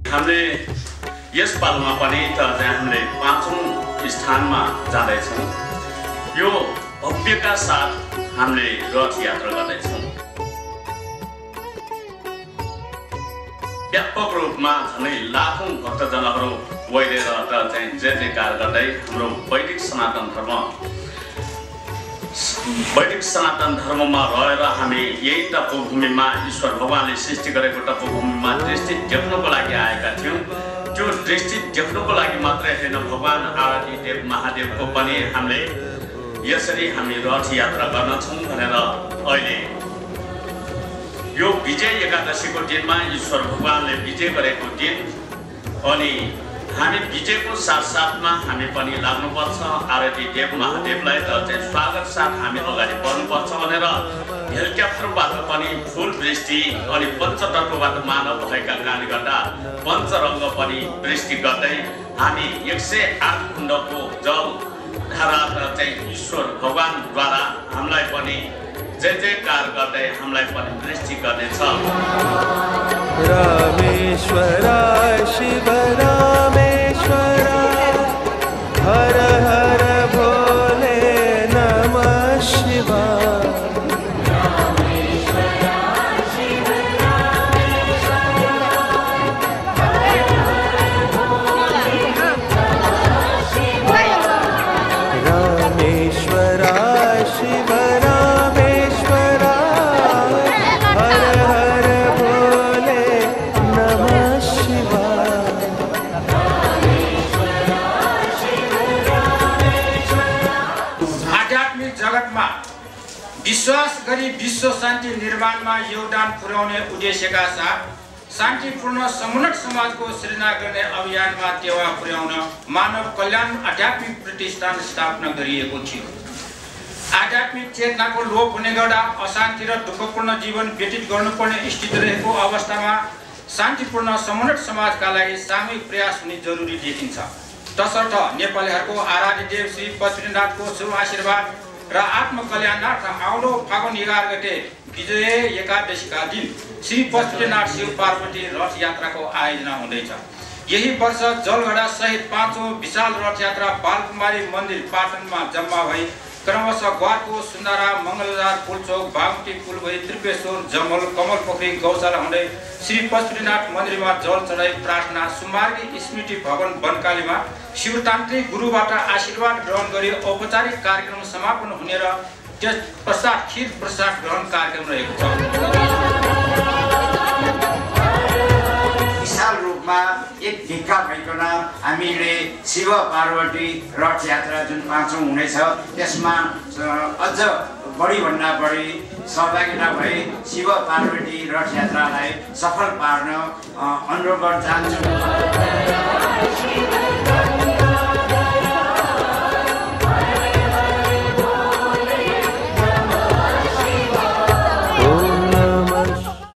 हामीले यस पालमा पनि त हामीले 5औं स्थानमा जाँदैछौँ। यो भव्यका साथ हामीले रथ यात्रा गर्दैछौँ। व्यापक रूपमा झनै लाखौं भक्तजनहरू वैदेर चाहिँ जय जयकार गर्दै हाम्रो वैदिक सनातन धर्ममा रहेर हामी यही तपोभूमिमा ईश्वर भगवानले सृष्टि गरेको तपोभूमिमा दृष्टि देख्नको लागि आएका थियौँ। त्यो दृष्टि देख्नको लागि मात्रै होइन, भगवान आराध्य देव महादेवको पनि हामीले यसरी हामी रथ यात्रा गर्नेछौँ भनेर अहिले यो विजय एकादशीको दिनमा ईश्वर भगवानले विजय गरेको दिन अनि हामी विजयको साथसाथमा हामी पनि लाग्नुपर्छ। आराध्य देव महादेवलाई चाहिँ स्वागत साथ हामी अगाडि बढ्नुपर्छ भनेर हेलिकप्टरबाट पनि फुल वृष्टि अनि पञ्चतत्वबाट मानव भएका कारणले गर्दा पञ्चरङ्ग पनि वृष्टि गर्दै हामी 108 कुण्डको जल धारा चाहिँ ईश्वर भगवानद्वारा हामीलाई पनि जय जयकार गर्दै हामीलाई पनि वृष्टि गर्नेछ। रामेश्वर शिव रामेश्वर हर हर भोले नमः शिवाय। विश्वास गरी विश्व शान्ति निर्माणमा योगदान पुर्याउने उद्देश्यका साथ शान्तिपूर्ण समुन्नत समाजको सृजना गर्ने अभियानमा टेवा पुर्याउन मानव कल्याण आध्यात्मिक प्रतिष्ठान स्थापना गरिएको थियो। आध्यात्मिक चेतनाको लोप हुने गर्दा अशान्ति र दुःखपूर्ण जीवन व्यतीत गर्नुपर्ने स्थिति रहेको अवस्थामा शान्तिपूर्ण समुन्नत समाजका लागि सामूहिक प्रयास हुने जरुरी देखिन्छ। तसर्थ नेपालीहरूको आराध्य देव श्री पशुपतिनाथको शुभ आशीर्वाद र आत्मकल्याणार्थ आउँदो फागुन 11 गते विजय एकादशीका दिन श्री पशुपतिनाथ शिव पार्वती रथ यात्राको आयोजना हुँदैछ। यही वर्ष जलगढा सहित 5औं विशाल रथ यात्रा बालकुमारी मन्दिर पाटनमा जम्मा भई क्रमशः ग्वारको सुन्दरा मङ्गलजार पुलचोक बागमती पुल भई त्रिपेश्वर जमल कमल पोखरी गौशाला हुँदै श्री पशुपतिनाथ मन्दिरमा जल चढाई प्रार्थना सुमार्गी स्मृति भवन बनकालीमा शिवतान्त्रिक गुरुबाट आशीर्वाद ग्रहण गरी औपचारिक कार्यक्रम समापन हुने र त्यस पश्चात खीर प्रसाद ग्रहण कार्यक्रम रहेको छ। विशाल रूपमा एक ढिक्का भइकन हामीले शिव पार्वती रथ यात्रा जुन 5औं हुनेछ त्यसमा अझ बढीभन्दा बढी सहभागिता भई शिव पार्वती रथ यात्रालाई सफल पार्न अनुरोध गर्न चाहन्छु।